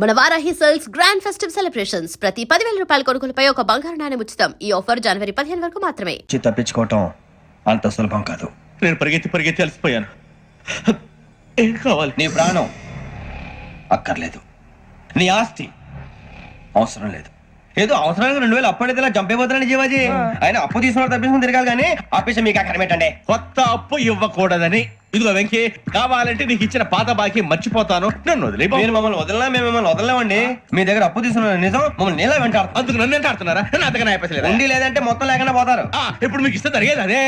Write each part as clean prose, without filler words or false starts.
మన Varahi sales grand festive celebrations ప్రతి 10,000 రూపాయల కొనుగోలుపై ఒక బంగారు నాణెం ఉచితం. ఈ ఆఫర్ జనవరి 15 వరకు మాత్రమే. తప్పించుకోవటం అంత సులభం కాదు. నేను పరిగెత్తి అలసిపోయాను. ఏం కావాలి? నీ ప్రాణం అక్కర్లేదు, నీ ఆస్తి అవసరం లేదు. ఏదో అవసరానికి 2,000 అప్పుడైతే ఇలా చంపేపోతున్నాడు జీవాజీ. ఆయన అప్పు తీసుకున్న తప్పించుకుని తిరగాలి కానీ ఆపేసి మీకు అక్కడ పెట్టండి. కొత్త అప్పు ఇవ్వకూడదని. ఇదిగో వెంకీ, కావాలంటే నీకు ఇచ్చిన పాత బాకీ మర్చిపోతాను, నన్ను వదిలే. మీరు మమ్మల్ని వదలనా? మేము మిమ్మల్ని వదలలేమండి. మీ దగ్గర అప్పు తీసుకున్న నిజం మమ్మల్ని నీలా వెంటాడు. అందుకు నన్ను ఎంత ఆడుతున్నారా? నన్ను అంతగా నాయపసలేదు. ఉండి లేదంటే మొత్తం లేకుండా పోతారు. ఇప్పుడు మీకు ఇస్తే జరిగేది అదే.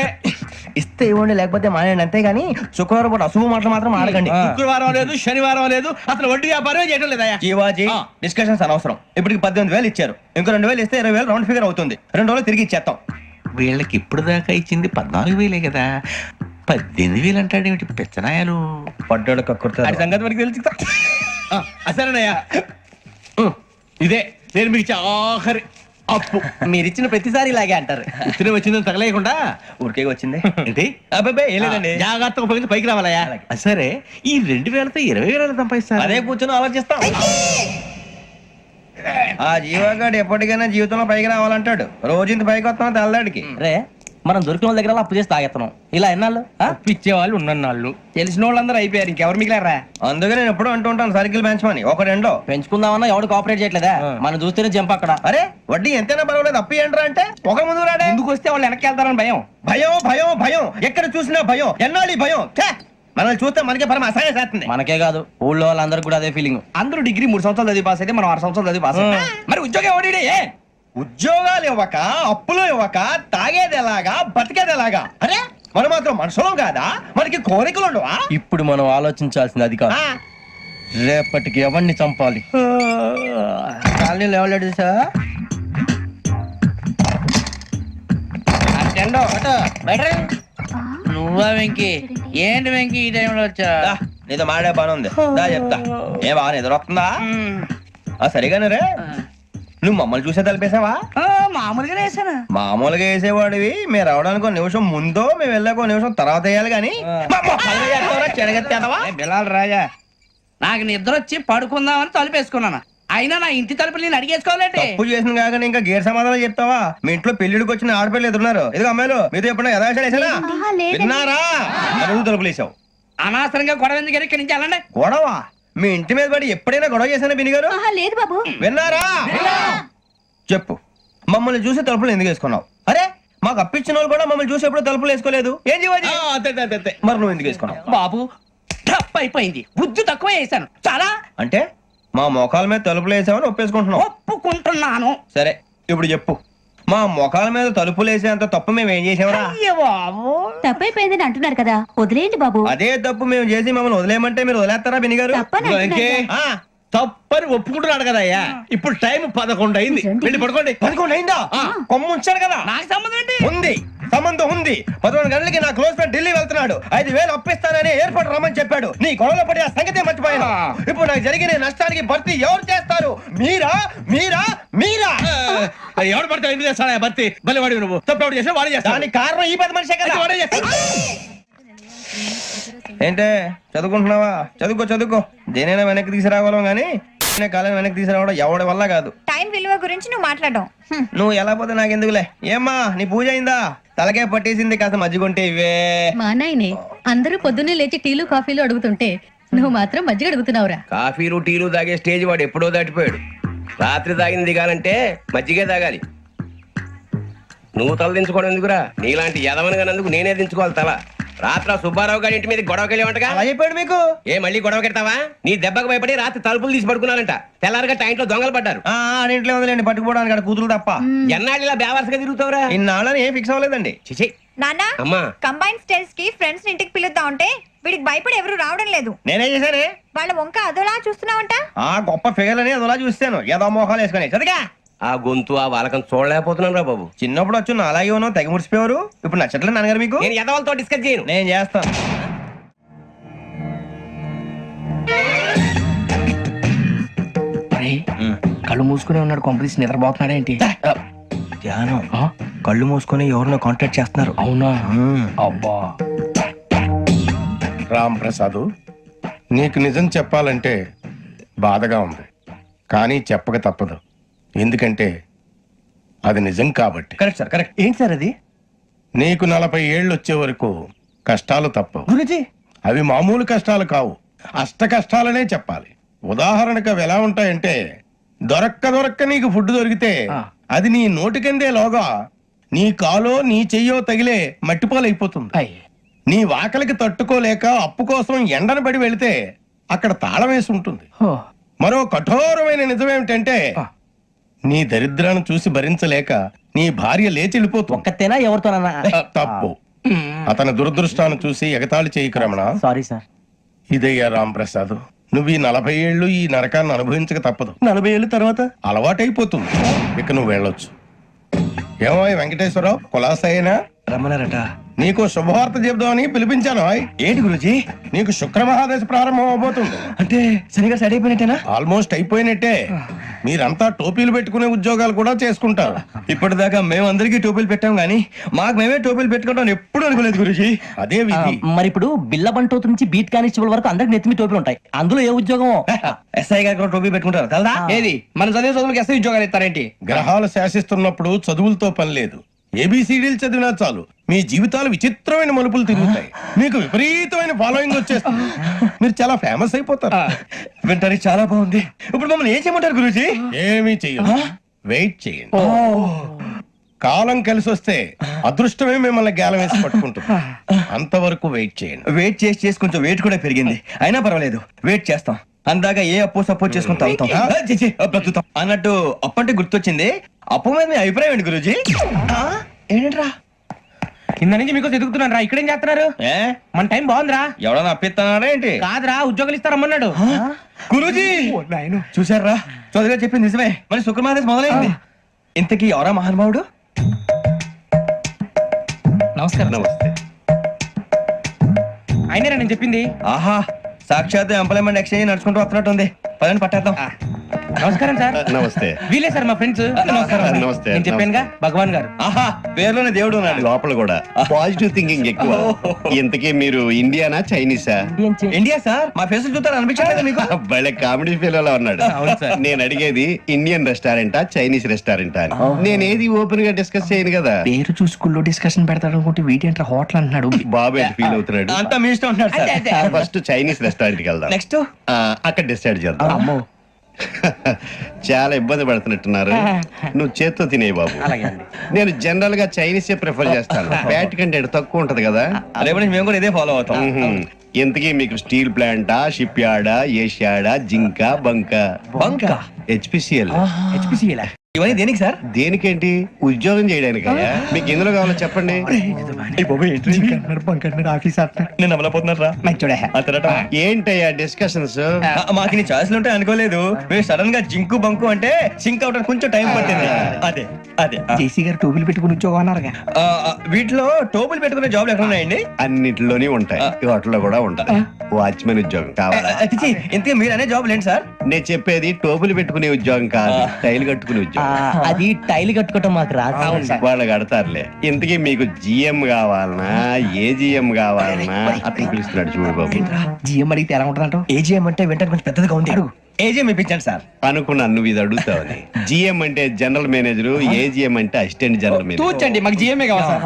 ఇస్తే ఇవ్వండి, లేకపోతే మానేయండి. అంతేగాని శుక్రవారం పూట అశుభ మాటలు మాత్రం ఆడకండి. శుక్రవారం లేదు, శనివారం లేదు, అసలు వడ్డీ వ్యాపారమే చేయడం లేదా? జీవాజీ, డిస్కషన్స్ అనవసరం. ఇప్పటికి 18,000 ఇచ్చారు. ఇంకో 2,000 ఇస్తే 20,000 రౌండ్ ఫిగర్ అవుతుంది. 2 రోజులు తిరిగి ఇచ్చేస్తాం. వీళ్ళకి ఇప్పుడు దాకా ఇచ్చింది 14,000 కదా, 18,000 అంటాడేమిటి పెచ్చనాయాలు? పడ్డాడు కక్కుర్తాడు. సంగతి వరకు తెలుసు. అసలేనయ్యా, ఇదే నేను మీకు ఇచ్చే ఆఖరి అప్పు. మీరిచ్చిన ప్రతిసారి ఇలాగే అంటారు. ఇతనే వచ్చిందని తగలేయకుండా ఊరికే వచ్చింది ఏంటి? అబ్బాయి ఏం లేదండి. జాగ్రత్తగా ఉపయోగించి పైకి రావాలయ్యా. సరే, ఈ 2,000తో 20,000 సంపాదిస్తారు. అదే కూర్చొని ఆలోచిస్తాం. ఆ జీవగాడు ఎప్పటికైనా జీవితంలో పైకి రావాలంటాడు. రోజు ఇంత పైకి వస్తాం తెల్లడికి. రే, మనం దొరికిన వాళ్ళ దగ్గర అప్పు చేసి తాగెత్తనం. ఇలా ఎన్నాళ్ళు ఇచ్చే వాళ్ళు ఉన్నన్నాళ్ళు తెలిసిన వాళ్ళందరూ అయిపోయారు, ఇంకెవరు మిగిలారా? అందుకే నేను ఎప్పుడు అంటూ ఉంటాను, సర్కిల్ బెంచ్ మని ఒక రెండో పెంచుకుందామన్నా ఎవడు కోఆపరేట్ చేయట్లేదా? మనం చూస్తేనే జంప్ అక్కడ. అరే వడ్డీ ఎంతైనా పర్వాలేదు, అప్పు ఏంట్రా అంటే ఒక ముందు రాడే. ముందుకు వస్తే వాళ్ళు వెనక్కి వెళ్తారని భయం. భయం భయం భయం, ఎక్కడ చూసినా భయం. ఎన్నాళ్ళు ఈ భయం? మనల్ని చూస్తే మనకే పరమ అసహాయం చేస్తుంది. మనకే కాదు, ఊళ్ళో వాళ్ళందరూ కూడా అదే ఫీలింగ్. అందరూ డిగ్రీ 3 సంవత్సరాలు చదివి పాస్ అయితే మనం 6 సంవత్సరాలు చదివి పాస్ అయ్యాం. మరి ఉద్యోగం ఎవడి? ఉద్యోగాలు ఇవ్వక, అప్పులు ఇవ్వక, తాగేది ఎలాగా, బతికేది ఎలాగా? అరే మనం మాత్రం మనుషులం కాదా? మనకి కోరికలు ఉండవా? ఇప్పుడు మనం ఆలోచించాల్సింది అది కాదు, రేపటికి ఎవరిని చంపాలి. కాలనీలో ఎవరు సార్? నువ్వా వెంకీ? ఏంటి వెంకీ ఈ టైంలో వచ్చా? నీతో మాడే పని ఉంది, దా చెప్తా. ఏ బాగా నిద్రొస్తుందా? సరిగానే రే, నువ్వు మమ్మల్ని చూసే తలిపేసావా? మామూలుగానే వేసాను. మామూలుగా వేసేవాడివి. మేము రావడానికి 1 నిమిషం ముందో, మేము వెళ్ళాక 1 నిమిషం తర్వాత వేయాలి కానీ బిలాల్ రాజా, నాకు నిద్ర వచ్చి పడుకుందామని తలుపేసుకున్నాను. అయినా నా ఇంటి తలుపులు నేను అడిగేసుకోవాలంటే తప్పు చేసిన కాక ఇంకా గేర్ సమాధానం చెప్తావా? మీ ఇంట్లో పెళ్లిడికి వచ్చిన ఆడపిల్లలు ఎదురున్నారు. ఇదిగో అమ్మాయిలు, మీతో ఎప్పుడైనా యథాశాలు వేసానా? విన్నారా? అడుగు తలుపులు వేసావు. అనవసరంగా గొడవ ఎందుకు? ఇక్కడి నుంచి వెళ్ళండి. గొడవ? మీ ఇంటి మీద పడి ఎప్పుడైనా గొడవ చేశానా బిని గారు? లేదు బాబు. విన్నారా? చెప్పు, మమ్మల్ని చూసి తలుపులు ఎందుకు వేసుకున్నావు? అరే మాకు అప్పించిన వాళ్ళు కూడా మమ్మల్ని చూసి ఎప్పుడు తలుపులు వేసుకోలేదు. ఏం చేయాలి? మరి నువ్వు ఎందుకు వేసుకున్నావు? బాబు తప్పు అయిపోయింది, బుద్ధి తక్కువ వేసాను చాలా. అంటే మా మోకాల మీద తలుపులు వేసామని ఒప్పేసుకుంటున్నావు? ఒప్పుకుంటున్నాను. సరే ఇప్పుడు చెప్పు, మా మొఖాల మీద తలుపులు వేసేంత తప్పు మేము ఏం చేసామరా? తప్పైపోయిందని అంటున్నారు కదా, వదిలేయండి బాబు. అదే తప్పు మేము చేసి మమ్మల్ని వదిలేయమంటే మీరు వదిలేస్తారా బిని గారు? తప్పని ఒప్పుకుంటున్నాడు కదా అయ్యా. ఇప్పుడు టైం 11 అయింది, వెళ్ళి పడుకోండి. 11 అయిందా? కొమ్ము ఉంచాడు కదా. నాకు సంబంధం ఏంటి? ఉంది, సంబంధం ఉంది. 11 గంటలకి నా క్లోజ్ ఫ్రెండ్ ఢిల్లీ వెళ్తున్నాడు. 5,000 అప్పిస్తానని ఎయిర్పోర్ట్ రమ్మని చెప్పాడు. నీ గొడవలో పడి ఆ సంగతి మర్చిపోయాను. ఇప్పుడు నాకు జరిగిన నష్టానికి భర్తీ ఎవరు చేస్తారు? మీరా మీరా మీరా? ఎవడు పడితే ఎందుకు చేస్తాడా భర్తీ? మళ్ళీ వాడి నువ్వు తప్పు ఎవడు చేసా వాడే చేస్తా. దానికి కారణం ఈ 10 మనిషే కదా. వాడే చేస్తా. ఏంటే చదువుకుంటున్నావా? చదువుకో. దేనైనా వెనక్కి తీసుకురావాలం గానీ కాలం వెనక్కి తీసుకురావడం ఎవడి వల్ల కాదు. టైం విలువ గురించి నువ్వు మాట్లాడడం. నువ్వు ఎలా పోతే నాకెందుకులే. ఏమ్మా నీ పూజ అయిందా? తలకే పట్టేసింది, కాస్త మజ్జిగుంటే ఇవే. మా నాయనే అందరూ పొద్దున్నే లేచి టీలు కాఫీలు అడుగుతుంటే నువ్వు మాత్రం మజ్జిగ అడుగుతున్నావురా. కాఫీలు టీలు తాగే స్టేజ్ వాడు ఎప్పుడో దాటిపోయాడు. రాత్రి తాగింది దిగాలంటే మజ్జిగే తాగాలి. నువ్వు తల దించుకోవడం ఎందుకురా? నీలాంటి యదవనగానందుకు నేనే దించుకోవాలి తల. రాత్రి సుబ్బారావు గారి ఇంటి మీద గొడవకెళ్ళేవంటగా. అలా చెప్పాడు మీకు? ఏ మళ్ళీ గొడవ కెడతావా? నీ దెబ్బకు భయపడి రాత్రి తలుపులు తీసి పడుకున్నారంట. తెల్లారగా టైంట్లో దొంగలు పడ్డారు. ఆడింట్లో ఉందిలేండి, పట్టుకుపోవడానికి అక్కడ కూతురు తప్ప. ఎన్నాళ్ళు ఇలా బేవర్స్గా తిరుగుతావురా? ఇన్నాళ్ళని ఏం ఫిక్స్ అవ్వలేదండి. చిచి నాన్న, అమ్మా, కంబైన్ స్టైల్స్ కి ఫ్రెండ్స్ ఇంటికి పిలుద్దాం అంటే వీడికి భయపడి ఎవరు రావడం లేదు. నేనే చేశానే. వాళ్ళ వంక అదోలా చూస్తున్నావంట. గొప్ప ఫిగర్ అని అదోలా చూస్తాను. ఏదో మోహాలు వేసుకొని చదిగా ఆ గొంతు ఆ వాలకం చూడలేకపోతున్నాను రా బాబు. చిన్నప్పుడు వచ్చి నా అలాగే ఉన్నావు, తెగ ముడిచిపోయారు. ఇప్పుడు నచ్చట్లేదు నాన్నగారు మీకు? నేను యదవలతో డిస్కస్ చేయను. నేను చేస్తాను. కళ్ళు మూసుకునే ఉన్నాడు, కొంపదీసి నిద్రపోతున్నాడేంటి? ధ్యానం. కళ్ళు మూసుకొని ఎవరినో కాంటాక్ట్ చేస్తున్నారు. అవునా? అబ్బా. రామ్ ప్రసాద్, నీకు నిజం చెప్పాలంటే బాధగా ఉంది. కానీ చెప్పక తప్పదు, ఎందుకంటే అది నిజం కాబట్టి. Correct sir, correct. ఏంటి సార్ అది? నీకు 40 ఏళ్ళు వచ్చే వరకు కష్టాలు తప్పవు. గురుజీ అవి మామూలు కష్టాలు కావు, అష్ట కష్టాలనే చెప్పాలి. ఉదాహరణకు అవి ఎలా ఉంటాయంటే, దొరక్క నీకు ఫుడ్ దొరికితే అది నీ నోటికందే లోగా నీ కాలో నీ చెయ్యో తగిలే మట్టిపాలైపోతుంది. నీ వాకలికి తట్టుకోలేక అప్పు కోసం ఎండను పడి వెళితే అక్కడ తాళం వేసి ఉంటుంది. మరో కఠోరమైన నిజమేమిటంటే, నీ దరిద్రాన్ని చూసి భరించలేక నీ భార్య లేచి వెళ్ళిపోతుంది. ఒక్కతేనా ఎవరితోనన్నా? తప్పు. అతని దురదృష్టాన్ని చూసి ఎగతాళి చేయకు రమణ. Sorry sir. ఇదయ్యా రాంప్రసాద్, నువ్వు ఈ 40 ఏళ్ళు ఈ నరకాన్ని అనుభవించక తప్పదు. 40 ఏళ్ళ తర్వాత అలవాటైపోతుంది, ఇక నువ్వు వెళ్ళొచ్చు. ఏమో వెంకటేశ్వరరావు, కులాసైనా రమ్మన్నారట. నీకు శుభవార్త చెబుదామని పిలిపించాను. ఏంటి గురుజీ? నీకు శుక్ర మహాదశ ప్రారంభం అవబోతుంది. అంటే సరిగా సెట్ అయిపోయినట్టేనా? ఆల్మోస్ట్ అయిపోయినట్టే. మీరంతా టోపీలు పెట్టుకునే ఉద్యోగాలు కూడా చేసుకుంటారు. ఇప్పటిదాకా మేమందరికీ టోపీలు పెట్టాం గానీ మాకు మేమే టోపీలు పెట్టుకుంటాం ఎప్పుడు అనుకోలేదు గురుజీ. అదే విధి. మరి ఇప్పుడు బిల్ల బంటోతు నుంచి బీట్ కానిస్టేబుల్ వరకు అందరికి నెత్తిమి టోపీలు ఉంటాయి. అందులో ఏ ఉద్యోగం? ఎస్ఐ గారు కూడా టోపీ పెట్టుకుంటారు తెలదా? ఏది మన చదివే చదువులకు ఎస్ఐ ఉద్యోగాలు ఇస్తారేంటి? గ్రహాలు శాసిస్తున్నప్పుడు చదువులతో పని లేదు, ఏబిసిడీలు చదివినా చాలు మీ జీవితాలు విచిత్రమైన మలుపులు తిరుగుతాయి. మీకు విపరీతమైన ఫాలోయింగ్ వచ్చేస్తుంది, మీరు చాలా ఫేమస్ అయిపోతారు. వింటానికి చాలా బాగుంది. ఇప్పుడు మమ్మల్ని ఏం చేయమంటారు గురుజీ? ఏమీ చెయ్యదు, వెయిట్ చేయండి. కాలం కలిసి వస్తే అదృష్టమే మిమ్మల్ని గేలం వేసి పట్టుకుంటుంది. అంతవరకు వెయిట్ చేయండి. వెయిట్ చేసి కొంచెం వెయిట్ కూడా పెరిగింది, అయినా పర్వాలేదు, వెయిట్ చేస్తాం. అందాక ఏ అప్పు సపోర్ట్ చేసుకుని తాగుతాం, బ్రతుకుతాం అన్నట్టు. అప్పు అంటే గుర్తొచ్చింది, అప్పు మీద మీ అభిప్రాయం ఏంటి గురుజీ? ఏంటరా కింద నుంచి మీకు ఎదుగుతున్నాను రా. ఇక్కడేం చేస్తున్నారు? మన టైం బాగుందిరా. ఎవడన్నా అప్పిస్తున్నారా ఏంటి? కాదురా, ఉద్యోగాలు ఇస్తారమ్మన్నాడు. గురూజీ చూసారా, చదువుగా చెప్పింది నిజమే. మరి శుక్రమాదేశ్ మొదలైంది. ఇంతకీ ఎవరా మహానుభావుడు? నమస్కారం. నమస్తే. అయినరా నేను చెప్పింది? ఆహా, సాక్షాత్ ఎంప్లాయ్మెంట్ ఎక్స్చేంజ్ నడుచుకుంటూ వస్తున్నట్టు ఉంది. పదండి పట్టేద్దాం. నమస్కారం సార్. నమస్తే. వీలే సార్ మా ఫ్రెండ్స్. నమస్కారం. నమస్తే. నేను చెప్పానుగా భగవాన్ గారు. ఆహా, పేర్లోనే దేవుడు ఉన్నాడు. లోపల కూడా పాజిటివ్ థింకింగ్ ఎక్కువ. ఇంతకీ మీరు ఇండియానా చైనీసా? ఇండియా సార్, మా ఫేస్ చూస్తారు అనిపించలేదు మీకు? భలే కామెడీ ఫీల్ అలా ఉన్నాడు. నేను అడిగేది ఇండియన్ రెస్టారెంటా చైనీస్ రెస్టారెంటా అని. నేను ఏది ఓపెన్ గా డిస్కస్ చేయను కదా. పేరు చూసుకుల్లో డిస్కషన్ పెడతాడు అనుకుంటే వీటి హోటల్ అంటున్నాడు. బాబు ఎట్ ఫీల్ అవుతున్నాడు. అంతా మీ ఇష్టం ఉంటున్నాడు సార్. ఫస్ట్ చైనీస్ రెస్టారెంట్ కి వెళ్దాం. నెక్స్ట్ అక్కడ డిసైడ్ చేద్దాం. చాలా ఇబ్బంది పడుతున్నట్టున్నారు. నువ్వు చేత్తో తినే బాబు. నేను జనరల్ గా చైనీసే ప్రిఫర్ చేస్తాను, ఫ్యాట్ కంటెంట్ తక్కువ ఉంటది కదా. రేపు నుంచి మేము కూడా ఇదే ఫాలో అవుతాం. ఇంతకీ మీకు స్టీల్ ప్లాంటా, షిప్ యార్డా, ఏషియాడా, జింక, బంకా? హెచ్పిసిఎల్. ఇవన్నీ దేనికి సార్? దేనికేంటి? ఉద్యోగం చేయడానికి. మీకు ఎందులో కావాలో చెప్పండి. నేను అమలపోతున్నారా? ఏంటయ్యా డిస్కషన్స్? మాకు నీ ఛాయిస్లు ఉంటాయి అనుకోలేదు. మీరు సడన్ గా జింకు బంకు అంటే సింక్ అవడానికి కొంచెం టైం పట్టింది. అదే అదే జేసీ గారు టోపీలు పెట్టుకుని ఉద్యోగం అన్నారుగా. వీటిలో టోపులు పెట్టుకునే జాబ్లు ఎక్కడ ఉన్నాయండి? అన్నిటిలోనే ఉంటాయి, వాటిలో కూడా ఉంటాయి. వాచ్మెన్ ఉద్యోగం కావాలా? ఇంతకీ మీరు అనే జాబ్ లేండి సార్? నేను చెప్పేది టోపులు పెట్టుకునే ఉద్యోగం కాదు, టైల్ కట్టుకునే ఉద్యోగం. అది టైల్ కట్టుకోవటం మాకు రాదు. వాళ్ళు కడతారులే. ఇంతకీ మీకు జిఎం కావాలనా, ఏజిఎం కావాలనా? అతను పిలుస్తున్నాడు చూడు బాబు. జిఎం అడిగితే ఎలా ఉంటుందంట? ఏజీఎం అంటే వెంటనే కొంచెం పెద్దదిగా ఉంది. అడుగు. ఏజీఎం ఇప్పించండి సార్. అనుకున్నాను నువ్వు ఇది అడుగుతావని. జిఎం అంటే జనరల్ మేనేజర్, ఏజిఎం అంటే అసిస్టెంట్ జనరల్ మేనేజర్. తూచండి, మాకు జిఎంఏ కావాలి సార్.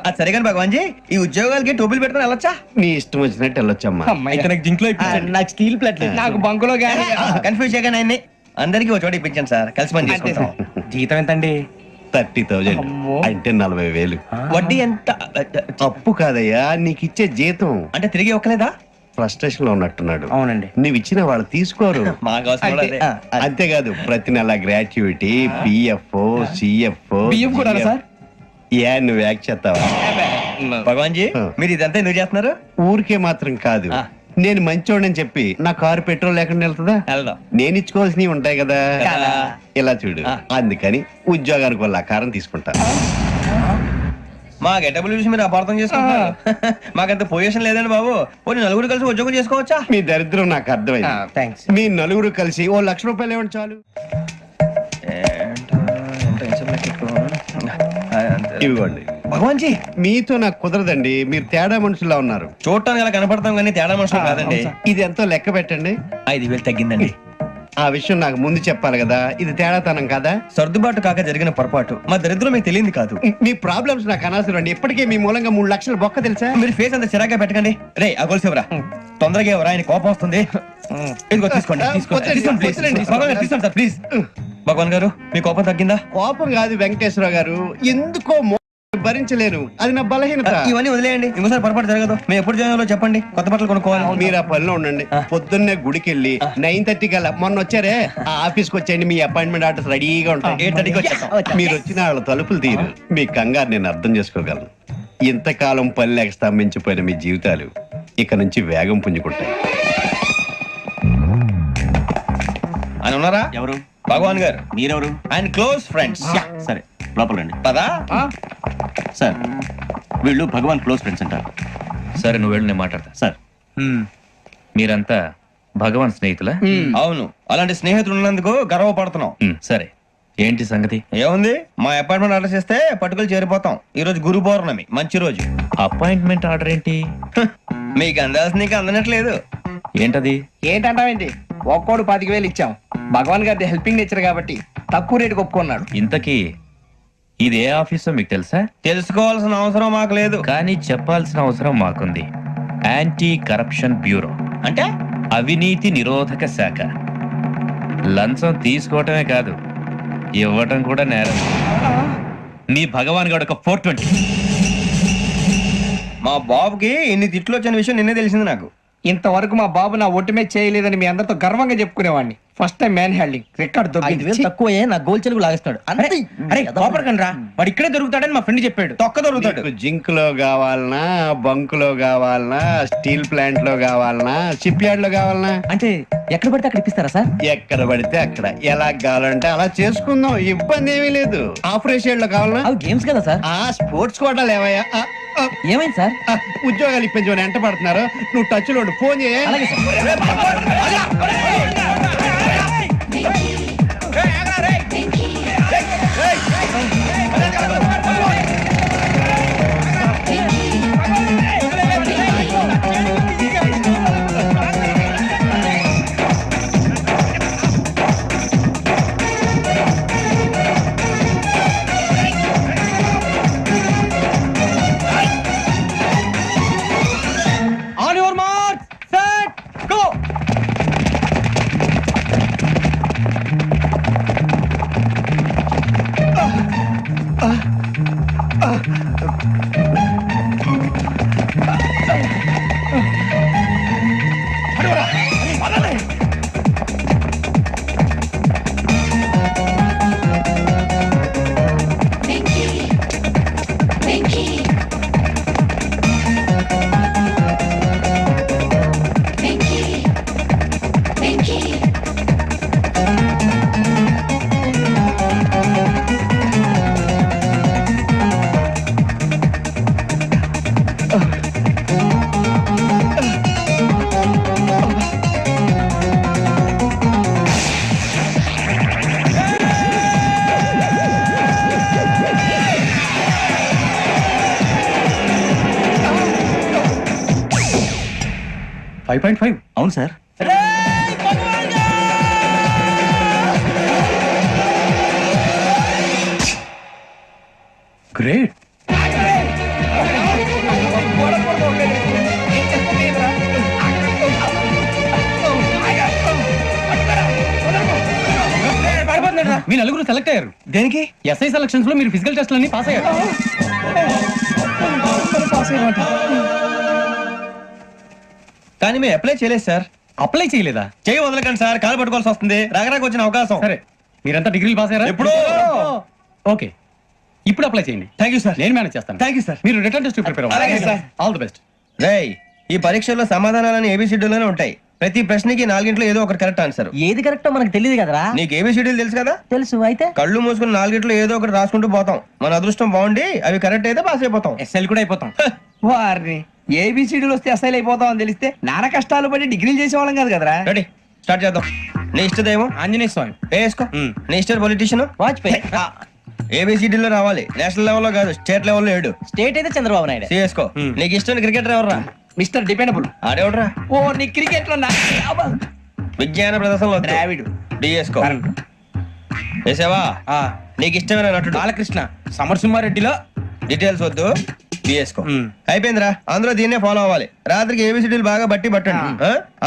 అది సరే కానీ భగవాన్ జీ, ఈ ఉద్యోగాలకి టోపులు పెట్టుకుని వెళ్ళొచ్చా? నీ ఇష్టం వచ్చినట్టు వెళ్ళొచ్చమ్మా. అయితే నాకు జింక్ లో ఇప్పించండి. నాకు స్టీల్ ప్లేట్ నాకు బంకులో గానీ. కన్ఫ్యూజ్ చేయగానే ఆయన్ని అందరికీ ఒక చోట ఇప్పించండి సార్, కలిసి పని చేసుకుంటాం. జీతం ఎంతండి? 30,000 అంటే 40,000. వడ్డీ ఎంత? అప్పు కాదయ్యా, నీకు ఇచ్చే జీతం. అంటే తిరిగి ఒక్కలేదా? ఫ్రస్ట్రేషన్ లో ఉన్నట్టున్నాడు. అవునండి. నువ్వు ఇచ్చిన వాళ్ళు తీసుకోరు. మాకు అవసరం కూడా అదే. అంతేకాదు ప్రతి నెల గ్రాట్యుటీ, పిఎఫ్, సిఎఫ్. బియ్యం కూడా సార్? ఏ నువ్వు యాక్ చేస్తావా? భగవాన్ జీ, మీరు ఇదంతా ఎందుకు చేస్తున్నారు? ఊరికే మాత్రం కాదు, నేను మంచోడని చెప్పి నా కారు పెట్రోల్ లేకుండా వెళ్తుందా? వెళ్దాం. నేను ఇచ్చుకోవాల్సినవి ఉంటాయి కదా. ఇలా చూడు, అందుకని ఉద్యోగానికి వాళ్ళ ఆకారం తీసుకుంటా. మా గెటబుల్ చూసి మీరు అపార్థం చేసుకుంటున్నారు. మాకంత పొజిషన్ లేదండి బాబు. పోనీ నలుగురు కలిసి ఉద్యోగం చేసుకోవచ్చా? మీ దరిద్రం నాకు అర్థమైంది. థ్యాంక్స్. మీ నలుగురు కలిసి ఓ ₹1,00,000 ఇవ్వండి చాలు. ఇవ్వండి. భగవాన్ జీ, మీతో నాకు కుదరదండి, మీరు తేడా మనుషుల్లా ఉన్నారు. చూడటానికి అలా కనపడతాం కానీ తేడా మనుషులు కాదండి. ఇది ఎంతో లెక్క పెట్టండి. 5,000 తగ్గిందండి. ఆ విషయం నాకు ముందు చెప్పాలి కదా, ఇది తేడాతనం కదా. సర్దుబాటు కాక జరిగిన పొరపాటు మా దరిద్రం మీకు తెలియంది కాదు. మీ ప్రాబ్లమ్స్ నాకు అనవసరం అండి. ఇప్పటికే మీ మూలంగా 3 లక్షల బొక్క తెలుసా. మీరు ఫేస్ అంత చిరాగ్గా పెట్టకండి. రే ఆ గొలుసు ఎవరా? తొందరగా ఎవరా? ఆయన కోపం వస్తుంది. ఇదిగో తీసుకోండి. తీసుకోండి ప్లీజ్. భగవాన్ గారు తీసుకోండి సార్ ప్లీజ్. భగవాన్ గారు మీ కోపం తగ్గిందా? కోపం కాదు వెంకటేశ్వరరావు గారు, ఎందుకో భరించలేను, అది నా బలహీనత. ఇవన్నీ వదిలేయండి, ఇంకోసారి పొరపాటు జరగదు. మేము ఎప్పుడు జాయిన్ అవ్వాలో చెప్పండి, కొత్త బట్టలు కొనుక్కోవాలి. మీరు ఆ పనిలో ఉండండి. పొద్దున్నే గుడికి వెళ్ళి 9:30 కల్లా, మొన్న వచ్చారే ఆ ఆఫీస్కి వచ్చేయండి. మీ అపాయింట్మెంట్ ఆర్డర్స్ రెడీగా ఉంటాయి. 8:30కి వచ్చేస్తాం. మీరు వచ్చిన వాళ్ళ తలుపులు తీరు. మీ కంగారు నేను అర్థం చేసుకోగలను. ఇంతకాలం పని లేక స్తంభించిపోయిన మీ జీవితాలు ఇక నుంచి వేగం పుంజుకుంటాయి. ఆయన ఉన్నారా? ఎవరు? భగవాన్ గారు. మీరెవరు? ఆయన క్లోజ్ ఫ్రెండ్స్. సరే లోపల రండి. పదా సార్ వీళ్ళు భగవాన్ క్లోజ్ ఫ్రెండ్స్ అంటారు. సరే నువ్వు వెళ్ళి నేను మాట్లాడతా. సార్ మీరంతా భగవాన్ స్నేహితులా? అవును, అలాంటి స్నేహితులు ఉన్నందుకు గర్వపడుతున్నాం. సరే ఏంటి సంగతి? ఏముంది, మా అపాయింట్మెంట్ ఆర్డర్ చేస్తే పట్టుకులు చేరిపోతాం. ఈ రోజు గురు పౌర్ణమి, మంచి రోజు. అపాయింట్మెంట్ ఆర్డర్ ఏంటి? మీకు అందాల్సిన నీకు అందనట్లేదు. ఏంటది? ఏంటంటావేంటి? ఒక్కోడు 25,000 ఇచ్చాం. భగవాన్ గారి హెల్పింగ్ నేచర్ కాబట్టి తక్కువ రేటుకి ఒప్పుకున్నాడు. ఇంతకీ ఇది ఏ ఆఫీసో మీకు తెలుసా? తెలుసుకోవాల్సిన అవసరం మాకు లేదు. కానీ చెప్పాల్సిన అవసరం మాకుంది. యాంటీ కరప్షన్ బ్యూరో అంటే అవినీతి నిరోధక శాఖ. లంచం తీసుకోవటమే కాదు, ఇవ్వటం కూడా నేరం. మీ భగవాన్ గారు ఒక 420. మా బాబుకి ఇన్ని తిట్లు వచ్చిన విషయం నిన్నే తెలిసింది నాకు. ఇంతవరకు మా బాబు నా ఒట్టుమే చేయలేదని మీ అందరితో గర్వంగా చెప్పుకునేవాడిని. First time man handing record దొరికింది. తక్కువే నా గోల్ చెలుగు లాగేస్తున్నాడు. అరే కోపడకండి రా, వాడు ఇక్కడే దొరుకుతాడని మా ఫ్రెండ్ చెప్పాడు. తొక్క దొరుకుతాడు. మీకు జింక్ లో కావాలనా, బంక్ లో కావాలనా, స్టీల్ ప్లాంట్ లో కావాలనా, షిప్ యార్డ్ లో కావాలనా? అంటే ఎక్కడ పడితే అక్కడ ఇప్పిస్తారా సార్? ఎక్కడ పడితే అక్కడ, ఎలా కావాలంటే అలా చేసుకుందాం, ఇబ్బంది ఏమీ లేదు. ఆపరేషన్ లో కావాలనా? అవి గేమ్స్ కదా సార్. ఆ స్పోర్ట్స్ కోటా లేవయ్యా. ఏమైంది సార్? ఉద్యోగాలు ఇప్పించమని ఎంట పడుతున్నారు. నువ్వు టచ్ లో ఫోన్ చేయ. అలాగే sir. On your mark set go. అవును సార్. గ్రేట్. మీ నలుగురు సెలెక్ట్ అయ్యారు. దేనికి? ఎస్ఐ సెలక్షన్స్ లో మీరు ఫిజికల్ టెస్ట్ అన్ని పాస్ అయ్యారు. కానీ మేము అప్లై చేయలేదు సార్. అప్లై చేయలేదా? చేయి వదలకండి సార్, కాలు పట్టుకోవాల్సి వస్తుంది. రాగరాకు వచ్చిన అవకాశం. సరే మీరంతా డిగ్రీలు పాస్ అయ్యారా? ఎప్పుడో. ఓకే, ఇప్పుడు అప్లై చేయండి. Thank you sir. నేను మేనేజ్ చేస్తాను. Thank you sir. మీరు రిటర్న్ టెస్ట్ ప్రిపేర్ అలాగే సార్. All the best. రేయ్, ఈ పరీక్షల్లో సమాధానాలని ఏబిసిడ్యూల్లోనే ఉంటాయి. ప్రతి ప్రశ్నకి 4 ఏదో ఒకటి కరెక్ట్ ఆన్సర్. ఏది కరెక్టో మనకు తెలియదు కదరా. నీకు ఏబిసిడ్యూల్ తెలుసు కదా? తెలుసు. అయితే కళ్ళు మూసుకుని 4 ఏదో ఒకటి రాసుకుంటూ పోతాం. మన అదృష్టం బాగుండి అవి కరెక్ట్ అయితే పాస్ అయిపోతాం. ఎస్ఎల్ కూడా అయిపోతాం. వారిని ఏబిసిడీలు వస్తే ఎస్ఐలు అయిపోతాం అని తెలిస్తే నాన్న కష్టాలు పడి డిగ్రీలు చేసేవాళ్ళం కాదు కదరా. రెడీ, స్టార్ట్ చేద్దాం. నీ ఇష్టదేమో ఆంజనేయ స్వామి. వేసుకో. నీ ఇష్ట పొలిటీషియన్ వాజ్పేయి. ఏబిసిడీలో రావాలి, నేషనల్ లెవెల్లో కాదు, స్టేట్ లెవెల్లో 7. స్టేట్ అయితే చంద్రబాబు నాయుడు. సిఎస్కో. నీకు ఇష్టం క్రికెటర్ ఎవర్రా? Mister dependable. ఆడేవడరా? ఓ నీ క్రికెట్ లో విజ్ఞాన ప్రదర్శనలో ద్రావిడు. డిఎస్కో వేసావా? నీకు ఇష్టమైన నటుడు బాలకృష్ణ సమరసింహారెడ్డిలో డీటెయిల్స్ వద్దు, డిఎస్కో అయిపోయిందిరా. అందరూ దీన్నే ఫాలో అవ్వాలి. రాత్రికి ఏబిసిడీలు బాగా బట్టి పట్టండి.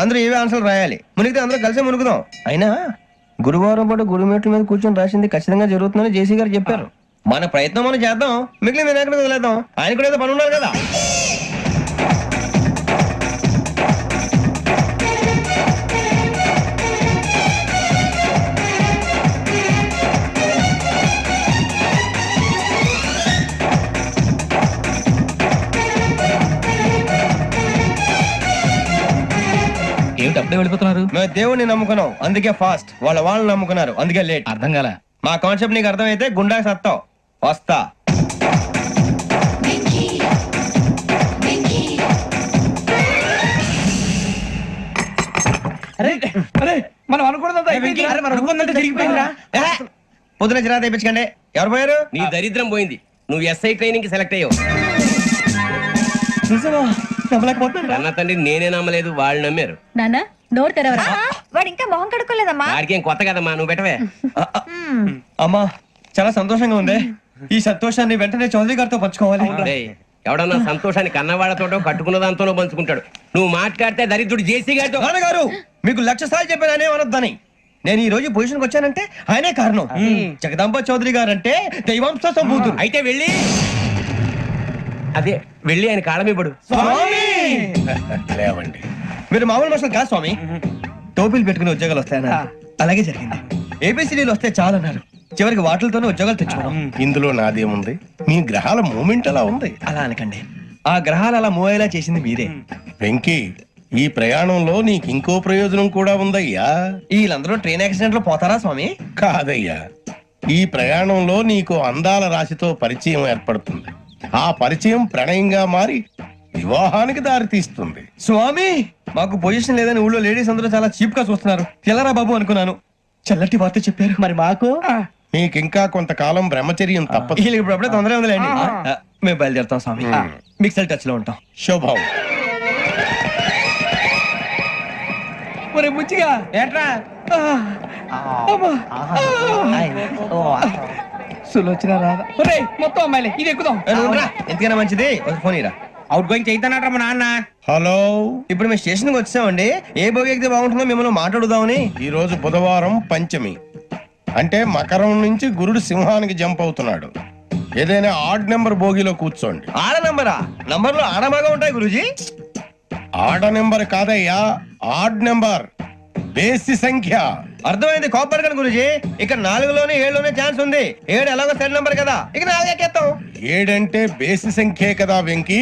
అందరూ ఏవే ఆన్సర్లు రాయాలి. మునిగితే అందరూ కలిసి మునుగుదాం. అయినా గురువారం పాటు గురుమేట్ల మీద కూర్చొని రాసింది ఖచ్చితంగా జరుగుతుందని జేసీ గారు చెప్పారు. మన ప్రయత్నం మనం చేద్దాం, మిగిలిన నేను ఎక్కడ వదిలేద్దాం. ఆయన కూడా ఏదో పని ఉన్నారు కదా. ఏమిటి అప్పుడే వెళ్ళిపోతున్నారు? మేము దేవుడిని నమ్ముకున్నాం, అందుకే ఫాస్ట్. వాళ్ళని నమ్ముకున్నారు, అందుకే లేట్. అర్థం కాల. మా కాన్సెప్ట్ నీకు అర్థమైతే గుండా సత్తావు. వస్తా. మనం అనుకున్నదంతా అయిపోయింది. అరే, మనం అనుకున్నదంతా జరిగిపోయిందిరా. పొద్దున చిరా తెప్పించకండి. ఎవరు పోయారు? నీ దరిద్రం పోయింది. నువ్వు ఎస్ఐ ట్రైనింగ్ కి సెలెక్ట్ అయ్యావు. అన్న తండ్రి నేనే నమ్మలేదు, వాళ్ళు నమ్మారు. నాన్న నోరు తెరవరా. వాడు ఇంకా మొహం కడుక్కోలేదమ్మా. వాడికి ఏం కొత్త కదమ్మా, నువ్వు పెట్టవే. అమ్మా చాలా సంతోషంగా ఉంది. ఈ సంతోషాన్ని వెంటనే చౌదరి గారితో పంచుకోవాలి. డేయ్, ఎవడన్నా సంతోషాన్ని కన్నవాళ్లతోటో కట్టుకున్న దాంతోనో పంచుకుంటాడు. నువ్వు మాట్లాడితే దరిద్రుడు జేసీ గారితో. నాన్నగారు మీకు 1,00,000 సార్లు చెప్పాను ఆయనే అనొద్దని. నేను ఈ రోజు పొజిషన్కి వచ్చానంటే ఆయనే కారణం. జగదాంబ చౌదరి గారు అంటే దైవాంశ సంభూతుడు. అయితే వెళ్ళి అదే వెళ్ళి ఆయన కాళ్ళమివ్వడు. లేవండి. మీరు మామూలు మనుషులు కాదు స్వామి. టోపీలు పెట్టుకుని ఉద్యోగాలు వస్తాయన్నారు, అలాగే జరిగింది. ఏబిసిడీలు వస్తే చాలన్నారు, చివరికి వాటిలతోనే ఉద్యోగాలు తెచ్చుకున్నాం. ఇందులో నాదేముంది? మీ గ్రహాల మూమెంట్ అలా ఉంది. అలా అనకండి, ఆ గ్రహాలు అలా మూవ్ అయ్యేలా చేసింది మీరే. వెంకీ, ఈ ప్రయాణంలో నీకు ఇంకో ప్రయోజనం కూడా ఉందయ్యా. వీళ్ళందరూ ట్రైన్ యాక్సిడెంట్ లో పోతారా స్వామి? కాదయ్యా, ఈ ప్రయాణంలో నీకు అందాల రాశితో పరిచయం ఏర్పడుతుంది. ఆ పరిచయం ప్రణయంగా మారి వివాహానికి దారితీస్తుంది. స్వామి మాకు పొజిషన్ లేదని ఊళ్ళో లేడీస్ అందరూ చాలా చీప్ గా చూస్తున్నారు. తెల్లరా బాబు అనుకున్నాను, చల్లటి వార్త చెప్పారు. మరి మాకు నీకింకా కొంతకాలం బ్రహ్మచర్యం తప్పదు. వీళ్ళకి ఇప్పుడు అప్పుడే తొందరగా ఉందిలేండి. మేము బయలుదేరుతాం స్వామి, మిక్సెల్ టచ్ లో ఉంటాం. శుభం. ఒరే బుచ్చిగా ఏంట్రా? సులోచన రాదా? ఒరే మొత్తం అమ్మాయిలే, ఇది ఎక్కుదాం. ఎందుకైనా మంచిది ఒక ఫోన్ ఇరా. అవుట్ గోయింగ్ చేద్దానట్రా మా నాన్న. హలో, ఇప్పుడు మేము స్టేషన్ కి వచ్చామండి. ఏ బోగి ఎక్కితే బాగుంటుందో మిమ్మల్ని మాట్లాడుదామని. ఈ రోజు బుధవారం పంచమి, అంటే మకరం నుంచి గురుడు సింహానికి జంప్ అవుతున్నాడు. ఏదైనా ఆడ్ నెంబర్ బోగిలో కూర్చోండి. ఆడ నంబరా? నంబర్లు ఆడ బాగా ఉంటాయి గురూజీ. ఆడ నెంబర్ కాదయ్యా, ఆడ్ నెంబర్, బేసి సంఖ్య. అర్థమైంది, కాపర్ కానీ గురూజీ. ఇక్కడ 4లోనే 7లోనే ఛాన్స్ ఉంది. 7 ఎలాగో సెడ్ నంబర్ కదా, ఇక 4 ఎక్కేస్తాం. 7 అంటే బేసి సంఖ్యే కదా వెంకీ.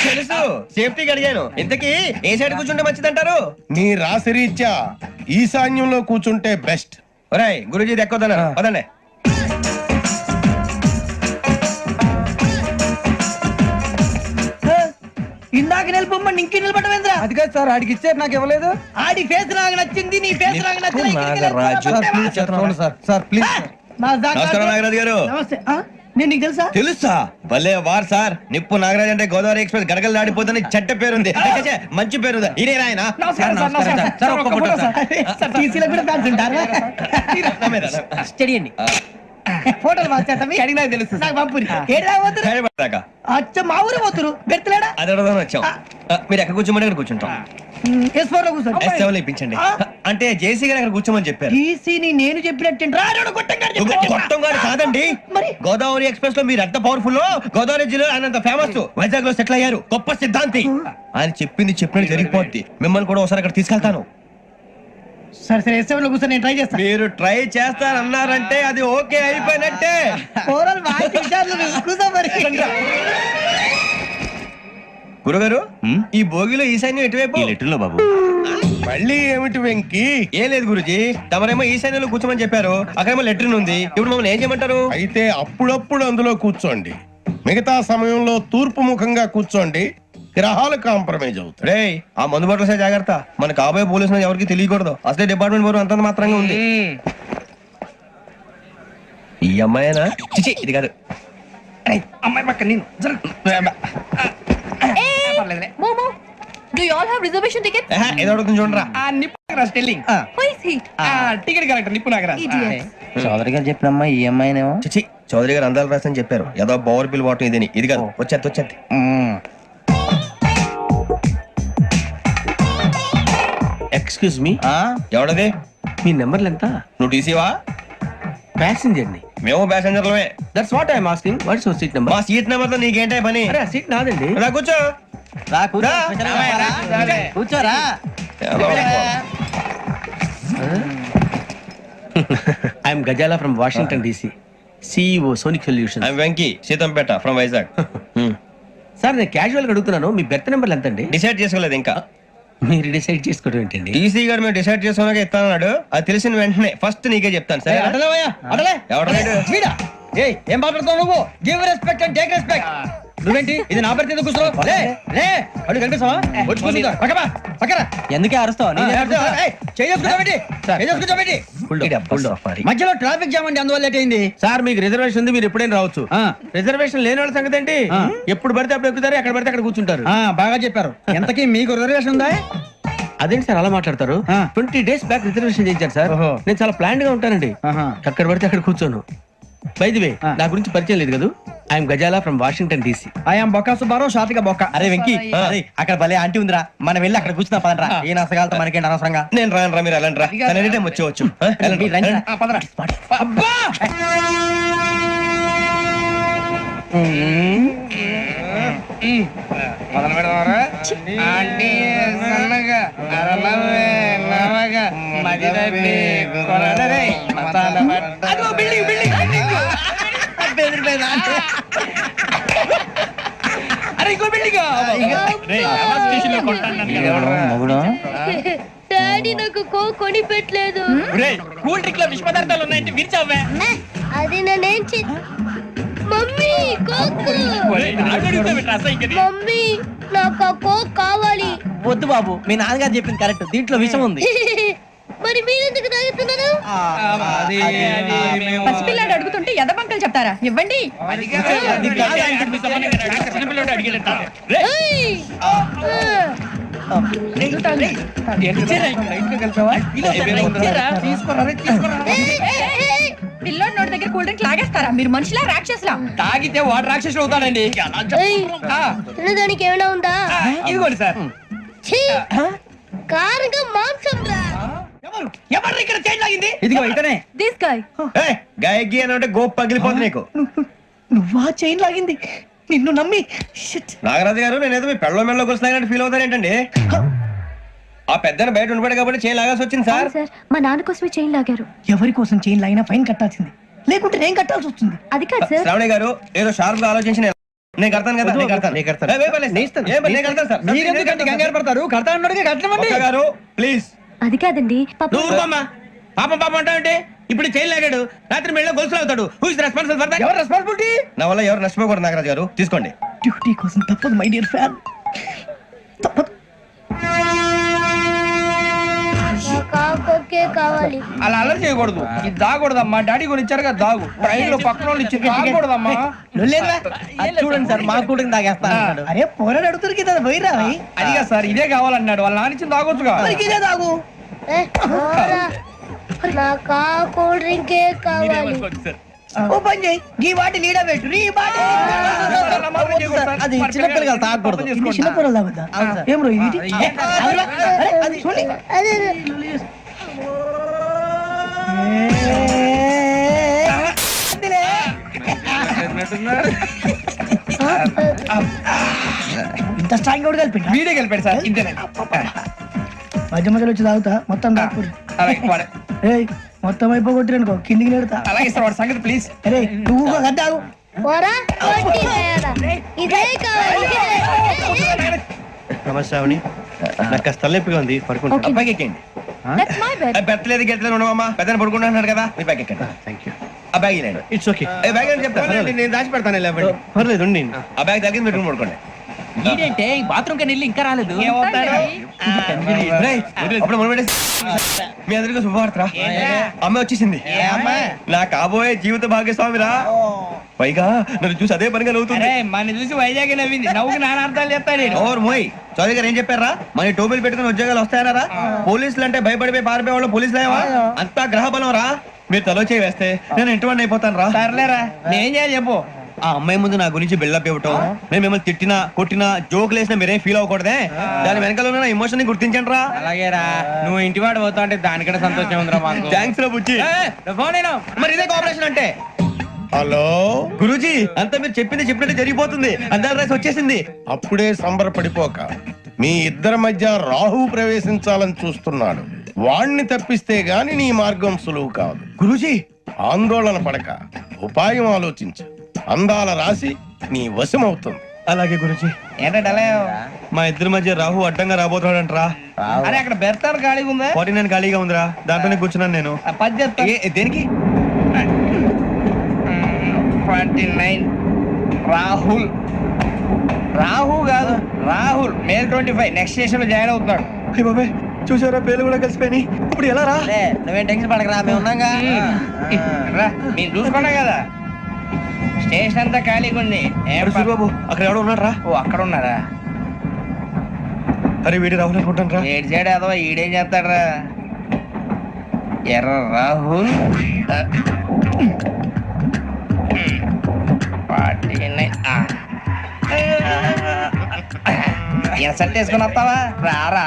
తెలుసు, సేఫ్టీకి అడిగాను. ఇంతకీ ఏ సైడ్ కూర్చుంటే మంచిదంటారు? నీ రాశి రీత్యా ఈశాన్యంలో కూర్చుంటే బెస్ట్. ఒరేయ్ గురూజీ దెక్కొద్దన్నారు, పదండి. ఇందాక నిలబొమ్మని ఇంకే నిలబడమేంద్రా? అది కాదు సార్, ఆడికి ఇచ్చారు, నాకు ఇవ్వలేదు. ఆడి ఫేస్ నాకు నచ్చింది, నీ ఫేస్ నాకు నచ్చింది. Sir please. నమస్కారం నాగరాజు గారు. నమస్తే. నేను నీకు తెలుసా? తెలుసా? భలే వార్ సార్. నిప్పు నాగరాజ్ అంటే గోదావరి ఎక్స్ప్రెస్ గడగలు దాడిపోతుంది చెడ్డ పేరుంది. ఛే, మంచి పేరు. ఇదే ఆయన. నమస్కారం సార్, నమస్కారం సార్. ఒక్క ఫోటో సార్. సార్ టీసీలో కూడా ఫ్యాన్స్ ఉంటారా? స్టడీ అండి. ఫోటోలు మార్చేస్తాం. మీకు అడిగినా తెలుసు. నాకు పంపుని. ఏడా పోతురు? అచ్చ మా ఊరు పోతురు. బెర్తలేడా? అది అడగదామని వచ్చాం. మీరు ఎక్కడ కూర్చోమని అక్కడ కూర్చుంటాం. S4 లో కూర్చోండి. S7 ఇప్పించండి. అంటే జేసీ గారు అక్కడ కూర్చోమని చెప్పారు. టీసీని నేను చెప్పినట్టు గొట్టం గారు కాదండి, గోదావరి ఎక్స్ప్రెస్ లో మీరు ఎంత పవర్ఫుల్, గోదావరి జిల్లా ఆయన ఫేమస్. వైజాగ్ లో సెటిల్ అయ్యారు, గొప్ప సిద్ధాంతి. ఆయన చెప్పింది చెప్పినట్టు జరిగిపోద్ది. మిమ్మల్ని కూడా ఒకసారి అక్కడ తీసుకెళ్తాను. సరే సరే, S7 లో కూర్చొని నేను ట్రై చేస్తాను. మీరు ట్రై చేస్తారన్నారంటే అది ఓకే అయిపోయినట్టే. గురుగారు, ఈ భోగిలో ఈశాన్యం ఎటువైపు? ఈ లెటర్లో బాబు. మళ్ళీ ఏమిటి వెంకీ? ఏం లేదు గురుజీ, తమరేమో ఈశాన్యంలో కూర్చోమని చెప్పారు, అక్కడేమో లెటర్ ఉంది. ఇప్పుడు మమ్మల్ని ఏం చేయమంటారు? అయితే అప్పుడప్పుడు అందులో కూర్చోండి, మిగతా సమయంలో తూర్పు ముఖంగా కూర్చోండి. గ్రహాలు కాంప్రమైజ్ అవుతాయి. రే, ఆ మందు బట్టలసే జాగ్రత్త. మన కాబోయే పోలీసులు ఎవరికి తెలియకూడదు. అసలే డిపార్ట్మెంట్ బోర్ అంతంత మాత్రంగా ఉంది. ఈ అమ్మాయినా? చిచి, ఇది కాదు. అమ్మాయి పక్క నేను Do you all have reservation tickets? ఏదో అడుగుతుంది చూడరా. ఆ నిప్పు Nagaraj telling Who is he? Ticket correct నిప్పు నాగరాజ్ Idiot. చౌదరి గారు చెప్పినమ్మా ఈ అమ్మాయినేమో. చిచి చౌదరి గారు అందాలు రాసని చెప్పారు. ఏదో బోర్ బిల్ వాటం ఇదని. ఇది కాదు, వచ్చేది. Excuse me, ఎవడది? మీ నెంబర్లు ఎంత? నువ్వు టీసీవా? ప్యాసింజర్ ని. మేము ప్యాసెంజర్లమే. That's what I'm asking. What's your seat number? మా సీట్ నెంబర్ తో నీకేంటే పని? అరే సీట్ నాదండి. రా కూర్చో. రా కూర్చో. రా. కూర్చోరా. I'm Gazala from Washington DC, CEO Sonic Solution. I'm Venky, Seethampeta from Vizag. Sir నేను క్యాజువల్ గా అడుగుతున్నాను, మీ బెర్త్ నెంబర్లు ఎంత అండి? డిసైడ్ చేసుకోలేదు ఇంకా. మీరు డిసైడ్ చేసుకోవడం ఏంటండి? టీసీ గారు మేము డిసైడ్ చేసుకున్నాక ఇస్తానన్నాడు. అది తెలిసిన వెంటనే ఫస్ట్ నీకే చెప్తాను. సరే వీడా? ఏయ్, ఏం మాట్లాడుతావు నువ్వు? Give respect and take respect. నువ్వేంటి ఇది నా పరిస్థితి ఎందుకు కూర్చో? లే లే, అడుగు కనిపిస్తావా? వచ్చి కూర్చుంటా. పక్కపా పక్కరా. ఎందుకే అరుస్తావు? మధ్యలో ట్రాఫిక్ జామ్ అండి, అందువల్ల లేట్ అయింది. సార్ మీకు రిజర్వేషన్ ఉంది, మీరు ఎప్పుడైనా రావచ్చు. రిజర్వేషన్ లేని వాళ్ళ సంగతి ఏంటి? ఎప్పుడు పడితే అప్పుడు ఎక్కుతారు, ఎక్కడ పడితే అక్కడ కూర్చుంటారు. బాగా చెప్పారు. ఎంతకీ మీకు రిజర్వేషన్ ఉందా? అదేంటి సార్ అలా మాట్లాడతారు? 20 days బ్యాక్ రిజర్వేషన్ చేయించారు సార్. నేను చాలా ప్లాన్డ్ గా ఉంటానండి. అక్కడ పడితే అక్కడ కూర్చోను. బై ది వే, నా గురించి పరిచయం లేదు కదా. I'm Gazala from Washington DC. I'm Bokka Subbarao, షాతిక బొక్క. అరే వెంకీ, అక్కడ భలే ఆంటీ ఉందిరా, మనం వెళ్ళి అక్కడ కూర్చున్నా పదరా. ఏ నసగాలతో మనకేంటి అనవసరంగా. నేను రాను రా, మీరు వెళ్ళండి రా. ఎనీ టైం వచ్చేవచ్చు. అబ్బా మొదలు పెడదామరా? ఆంటీ సన్నగా అరలవే నవగా మదిరపి కొరడరే మతాల పట్ట. అదిగో బిల్డింగ్ బిల్డింగ్ బిల్డింగ్. అరే ఇంకో బిల్డింగ్. డాడీ నాకు కోక్ కొని పెట్టలేదు. కూల్ డ్రింక్ లో విష పదార్థాలు ఉన్నాయంటే విరిచావే. అది నేనేం మమ్మీ కోక్. మమ్మీ నాకు ఆ కోక్ కావాలి. వద్దు బాబు, మీ నాన్నగారు చెప్పింది కరెక్ట్, దీంట్లో విషయం ఉంది. మరి మీరెందుకు తాగుతున్నారు? పసిపిల్లాడు అడుగుతుంటే ఎదబంకలు చెప్తారా? ఇవ్వండి. పిల్లోడి నోటి దగ్గర కూల్ డ్రింక్ లాగేస్తారా? మీరు మనుషులా రాక్షసులా? తాగితే వాడు రాక్షసుడు అవుతాడండి. తినడానికి ఏమైనా ఉందా? ఇదిగోండి సార్. కారంగా మాంసం రా. ఎవరు ఇక్కడ చైన్ లాగింది? ఇదిగో ఇతనే. This guy. గాయకి అని అంటే గోప్ పగిలిపోతుంది నీకు. నువ్వా చైన్ లాగింది? నిన్ను నమ్మి. నాగరాజు గారు, నేనేదో మీ పెళ్ళ మెళ్ళ గురిసినట్టు ఫీల్ అవుతారేంటండి? ఆ పెద్దని బయట ఉండిపోయాడు కాబట్టి చైన్ లాగాల్సి వచ్చింది సార్. మా నాన్న కోసమే చైన్ లాగారు. ఎవరి కోసం చైన్ లాగినా ఫైన్ కట్టాల్సింది, లేకుంటే నేను కట్టాల్సి వస్తుంది. అది కాదు సార్. శ్రావణి గారు ఏదో షార్ప్ గా ఆలోచించి నేను కడతాను కదా. నేను కడతాను సార్. మీరెందుకంటే కంగారు పడతారు? కడతా అన్నాడుగా కట్టమండి. గారు ప్లీజ్. అది కాదండి. నువ్వు ఊరుకోమ్మా. పాపం పాపం అంటావంటే ఇప్పుడు చైన్ లాగాడు, రాత్రి మెళ్ళ గొలుసులు అవుతాడు. Who is responsible for that? ఎవరు రెస్పాన్సిబిలిటీ? నా వల్ల ఎవరు నష్టపోకూడదు నాగరాజు గారు, తీసుకోండి. డ్యూటీ కోసం తప్పదు మై డియర్ ఫ్యాన్, తప్పదు. కావాలి. అలా అల్లరి చేయకూడదు. ఇది దాగకూడదమ్మా. డాడీ కొని ఇచ్చారు కదా, దాగు. ట్రైన్ లో పక్కన వాళ్ళు ఇచ్చి దాగకూడదమ్మా. చూడండి సార్, మా కూడా తాగేస్తా. అరే పోరాడు అడుగుతారు కదా, పోయిరా. అదిగా సార్, ఇదే కావాలన్నాడు. వాళ్ళ నాన్న ఇచ్చింది తాగొచ్చుగా. ఇదే తాగు. నాకు ఆ కూల్ డ్రింకే కావాలి. ఓ పని చేయి, ఈ వాటి లీడ పెట్టు. అది చిన్నపిల్లలు తాగకూడదు. చిన్నపిల్లలు తాగుతా. ఏం రో ఇది? అది చూడండి. ఇంత స్ట్రాంగ్ కూడా కలిపి వీడే కలిపాడు సార్. ఇంతేనే. మధ్య మధ్యలో వచ్చి తాగుతా, మొత్తం తాగకూడదు. ఏయ్, మొత్తం అయిపోగొట్టిరనుకో కిందికి నేడుతా. అలాగే సార్, వాడి సంగతి ప్లీజ్. అరే నువ్వు కద్దాగు. ఇదే కావాలి. నమస్కారం. నాకు కాస్త తలెప్పిగా ఉంది, పడుకుంటా. అబ్బాయికి ఎక్కండి. That's my bed. పెట్టలేదు గెట్టలేదు ఉండవమ్మా. పెద్దని పడుకుంటున్నాడు కదా, మీ బ్యాగ్ ఎక్కండి. Thank you. ఆ బ్యాగ్ ఇలాండి. It's okay. బ్యాగ్ అని చెప్తాను, నేను దాచి పెడతాను. పర్లేదు ఉండి. ఆ బ్యాగ్ తగ్గింది పెట్టుకుని పడుకోండి. ఏంటంటే బాత్రూమ్ కని వెళ్ళి ఇంకా రాలేదు. అప్పుడు మొదలుపెట్టేసి మీ అందరికీ శుభవార్తరా. అమ్మాయి వచ్చేసింది. నా కాబోయే జీవిత భాగ్యస్వామిరా. పైగా నన్ను చూసి అదే పనిగా నవ్వుతుంది. అరే మన చూసి వైజాగ్ నవ్వింది, నవ్వుకి నాన్న అర్థాలు చెప్తాడు ఈడు. ఓర్ మోయ్ చౌదరి గారు ఏం చెప్పారా? మన టోబీలు పెట్టుకుని ఉద్యోగాలు వస్తాయనరా? పోలీసులు అంటే భయపడిపోయి పారిపోయే వాళ్ళు పోలీసులు ఏవా? అంతా గ్రహ బలం రా. మీరు తలో చేయి వేస్తే నేను ఇంటివాడిని అయిపోతాను రా. సర్లేరా, నేనేం చేయాలి చెప్పు. ఆ అమ్మాయి ముందు నా గురించి బిల్డప్ ఇవ్వటం, నేను మిమ్మల్ని తిట్టినా కొట్టినా జోకులు వేసినా మీరేం ఫీల్ అవ్వకూడదే. దాని వెనకాల ఉన్న ఎమోషన్ ని గుర్తించండి రా. అలాగేరా, నువ్వు ఇంటి వాడు పోతా అంటే దానికంటే సంతోషం ఉందిరా మాకు. థ్యాంక్స్ రా బుజ్జి. ఫోన్ అయినా మరి ఇదే కోఆపరేషన్ అంటే. హలో, గురూజీ అంతా మీరు చెప్పింది చెప్పినట్టు జరిగిపోతుంది. అందాల రాసి వచ్చేసింది. అప్పుడే సంబరపడిపోక. మీ ఇద్దరి మధ్య రాహు ప్రవేశించాలని చూస్తున్నాడు. వాణ్ణి తప్పిస్తే గాని నీ మార్గం సులువు కాదు. గురూజీ ఆందోళన పడక, ఉపాయం ఆలోచించు. అందాల రాశి నీ వశమవుతుంది. అలాగే గురూజీ. ఏంటంటే మా ఇద్దరి మధ్య రాహు అడ్డంగా రాబోతున్నాడంట్రా. అరే అక్కడ బెర్తాను ఖాళీగా ఉందా? 49 ఖాళీగా ఉందిరా, దాంట్లోనే కూర్చున్నాను నేను. పది చెప్తా. దేనికి? 29 రాహుల్. రాహు కాదు రాహుల్. మే 25 నెక్స్ట్ స్టేషన్ లో జాయిన్ అవుతున్నాడు. అయ్య బాబాయ్, చూసారా పేర్లు కూడా కలిసిపోయినాయి. ఇప్పుడు ఎలా రా? నువ్వేం టెన్షన్ పడకరా, మేము ఉన్నాగా. రా, మీరు చూసుకున్నా కదా స్టేషన్ అంతా ఖాళీగా ఉంది. బాబు అక్కడ ఎవడో ఉన్నాడు రా. ఓ అక్కడ ఉన్నారా? అరే వీడి రాహుల్ అనుకుంటాను రా. ఏడు సైడ్ అదో ఈడేం చేస్తాడరా? ఎర్ర రాహుల్ 49. ఇన్సల్ట్ వేసుకుని వస్తావా? రారా.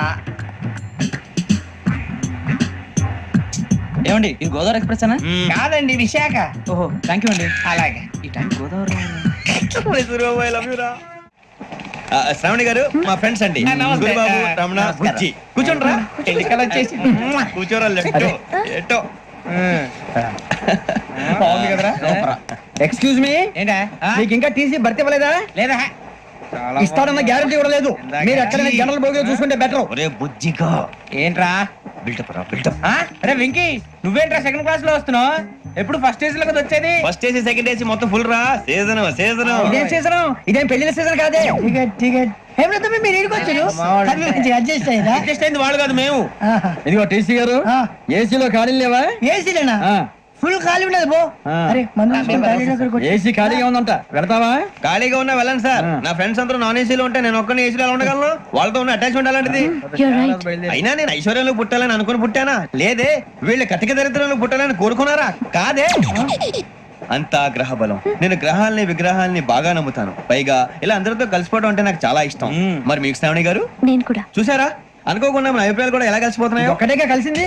ఏమండి ఇది గోదావరి ఎక్స్ప్రెస్ అనా? కాదండి, విశాఖ. ఓహో, థ్యాంక్ యూ అండి. అలాగే. ఈ టైం గోదావరి శ్రావణి గారు మా ఫ్రెండ్స్ అండి. నమస్తే. గురుబాబు, రమణ, బుజ్జి. కూర్చోండి రా. ఎన్నికలు వచ్చేసి కూర్చోరా. లెట్టో ఎట్టో. బాగుంది కదరా? ఎక్స్క్యూజ్ మీ, ఏంటా? మీకు ఇంకా టీసీ భర్తీ ఇవ్వలేదా? లేదా ఇస్తాడన్న గ్యారంటీ కూడా లేదు. మీరు ఎక్కడైనా జనరల్ బోగిలో చూసుకుంటే బెటర్. ఒరే బుజ్జిగా ఏంట్రా? బిల్డప్ రా, బిల్డప్. అరే వెంకీ, నువ్వేంట్రా సెకండ్ క్లాస్ లో వస్తున్నావు? ఎప్పుడు ఫస్ట్ ఏజ్ లో కదా వచ్చేది? ఫస్ట్ ఏసీ సెకండ్ ఏసీ మొత్తం ఫుల్ రా. Season season. ఇదేం సీజన్? ఇదేం పెళ్లిన సీజన్ కాదే. మీరు ఇడికొచ్చారు, అడ్జస్ట్ అయ్యారా? అడ్జస్ట్ అయింది వాళ్ళు కాదు, మేము. ఇదిగో టీసీ గారు, ఏసీలో ఖాళీ లేవా? ఏసీలేనా? ఫుల్ ఖాళీ ఉండదు బో. అరే ఏసీ ఖాళీగా ఉందంట, వెళ్తావా? ఖాళీగా ఉన్నా వెళ్ళండి సార్. నా ఫ్రెండ్స్ అందరూ నాన్ ఏసీలో ఉంటే నేను ఒక్కనే ఏసీలో ఎలా ఉండగలను? వాళ్ళతో ఉన్న అటాచ్మెంట్ అలాంటిది. అయినా నేను ఐశ్వర్యంలో పుట్టాలని అనుకుని పుట్టానా? లేదే. వీళ్ళు కటిక దరిద్రంలో పుట్టాలని కోరుకున్నారా? కాదే. అంతా గ్రహ బలం. నేను గ్రహాలని విగ్రహాలని బాగా నమ్ముతాను. పైగా ఇలా అందరితో కలిసిపోవడం అంటే నాకు చాలా ఇష్టం. మరి మీకు శ్రావణి గారు? నేను కూడా. చూసారా, అనుకోకుండా మన అభిప్రాయాలు కూడా ఎలా కలిసిపోతున్నాయో. ఒక్కటేగా కలిసింది.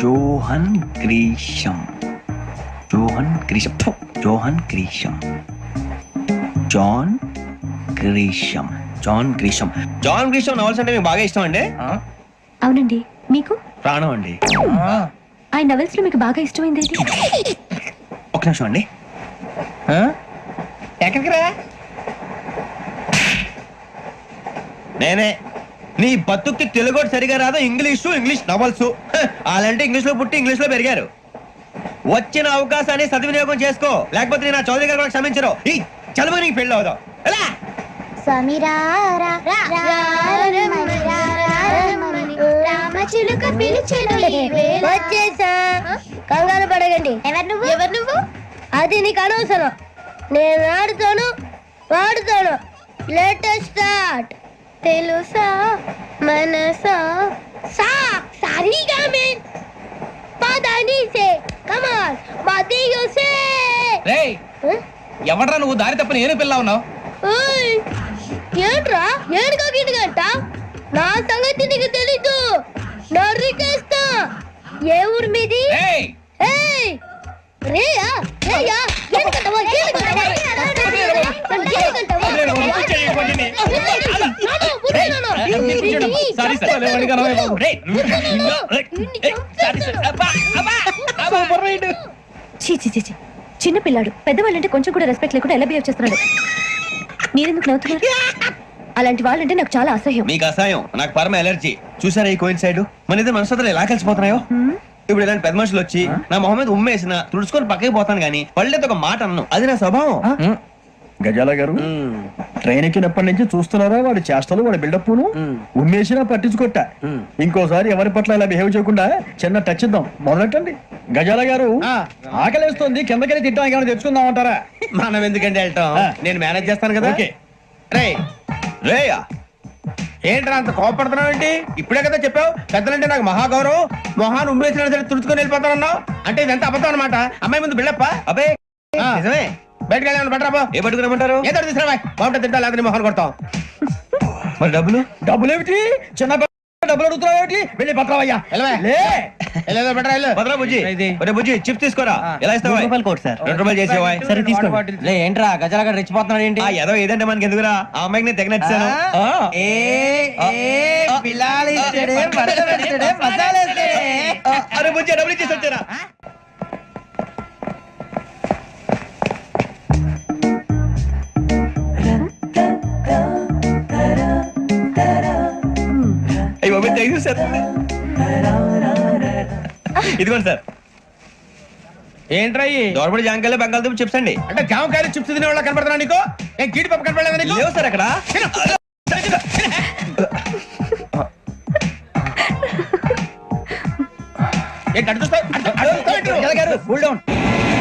John Grisham. John Grisham. John Grisham. John Grisham. John Grisham. John Grisham novels అంటే మీకు బాగా ఇష్టం అండి? అవునండి. మీకు? ప్రాణం అండి. ఆయన నవెల్స్ లో మీకు బాగా ఇష్టమైంది ఏంటి? ఒక నిమిషం అండి. ఎక్కడికి రా? నేనే. నీ బతుక్కి తెలుగు సరిగా రాదు, ఇంగ్లీష్ నవల్స్. అలాంటి ఇంగ్లీష్ లో పుట్టి ఇంగ్లీష్ లో పెరిగారు. వచ్చిన అవకాశాన్ని సద్వినియోగం చేసుకో, లేకపోతే నేను చౌదరి గారు కూడా క్షమించరు. ఈ చదువు నీకు పెళ్ళి అవుదాం. ఎలా? కంగారు పడగండి. ఎవరు నువ్వు? అది నీకు అనవసరం. నేను ఆడుతాను, వాడుతాను. Latest start. తెలుసా మనసా సా సారీగా మెన్ పదని సే కమాన్ మదియో సే. రేయ్, ఎవడ్రా నువ్వు? దారి తప్ప నేను పిల్ల ఉన్నావు. ఓయ్ ఏంట్రా ఏడుగా గిడుగంట? నా సంగతి నీకు తెలీదు. నరికేస్తా. ఏ ఊరు మీది? రేయ్, ఏయ్ రేయా రేయా ఏడుగంటవా ఏడుగంటవా సారీ సార్. చీ చీ చీ చీ. చిన్న పిల్లాడు. పెద్దవాళ్ళంటే కొంచెం కూడా రెస్పెక్ట్ లేకుండా ఎలా బిహేవ్ చేస్తున్నాడు? మీరెందుకు నవ్వుతున్నారు? అలాంటి వాళ్ళంటే నాకు చాలా అసహ్యం. మీకు అసహాయం, నాకు పరమ ఎలర్జీ. చూసారా ఈ కోయిన్ సైడ్? మన ఇద్దరు మనసులో ఎలా కలిసిపోతున్నాయో. ఇప్పుడు ఇలాంటి పెద్ద మనుషులు వచ్చి నా మొహం మీద ఉమ్మేసిన తుడుచుకొని పక్కకి పోతాను గానీ పళ్ళేతో ఒక మాట అన్ను. అది నా స్వభావం. గజాల గారు ట్రైన్ ఎక్కినప్పటి నుంచి చూస్తున్నారా వాడి చేష్టలు వాడి బిల్డప్ను ఉమ్మేసినా పట్టించుకోట ఇంకోసారి ఎవరి పట్ల ఇలా బిహేవ్ చేయకుండా చిన్న టచ్ ఇద్దాం మొదలెట్టండి గజాల గారు ఆకలేస్తుంది కిందకెళ్ళి తింటానికి ఏమైనా తెచ్చుకుందాం అంటారా మనం ఎందుకంటే వెళ్ళటం నేను మేనేజ్ చేస్తాను కదా. రే రేయా ఏంట్రా అంత కోపడుతున్నావు ఏంటి? ఇప్పుడే కదా చెప్పావు పెద్దలంటే నాకు మహాగౌరవం, మొహాన్ని ఉమ్మేసిన సరే తుడుచుకొని వెళ్ళిపోతానన్నావు. అంటే ఇదంతా అబద్ధం అనమాట. అమ్మాయి ముందు బిళ్ళప్ప. అబ్బే నిజమే. బయటకు వెళ్ళాను బట్రాబో. ఏ పట్టుకురమ్మంటారు? ఏదో తీసుకురా బాగుంటుంది తింటా లేదని మొహాన్ని కొడతాం. మరి డబ్బులు ఏమిటి చిన్న డబ్బులు అడుగుతున్నావు ఏమిటి? వెళ్ళి పత్రావయ్యా బట్రా వెళ్ళు. భద్రా బుజ్జి ఒరే బుజ్జి చిప్స్ తీసుకోరా. ఎలా ఇస్తావా? Court sir. 2 రూపాయలు చేసేవా? సరే తీసుకోండి. ఏంట్రా గజాల గారు రెచ్చిపోతున్నాడు ఏంటి? ఏదో ఏదంటే మనకి ఎందుకురా, ఆ అమ్మాయికి నేను తెగ నచ్చాను. అరే బుజ్జి డబ్బులు ఇచ్చేసి వచ్చారా? అయ్యో థ్యాంక్ యూ సార్. ఇదిగోండి సార్. ఏంట్రా దోరబడి జాంకాయలు బంగాళదుంప చిప్స్ అండి. అంటే జామకాయలు చిప్స్ తినే వాళ్ళ కనపడుతున్నా నీకు? ఏం జీడిపప్పు కనపడలేదా నీకు? లేవు సార్ అక్కడ. ఏంటి అటు చూస్తావు?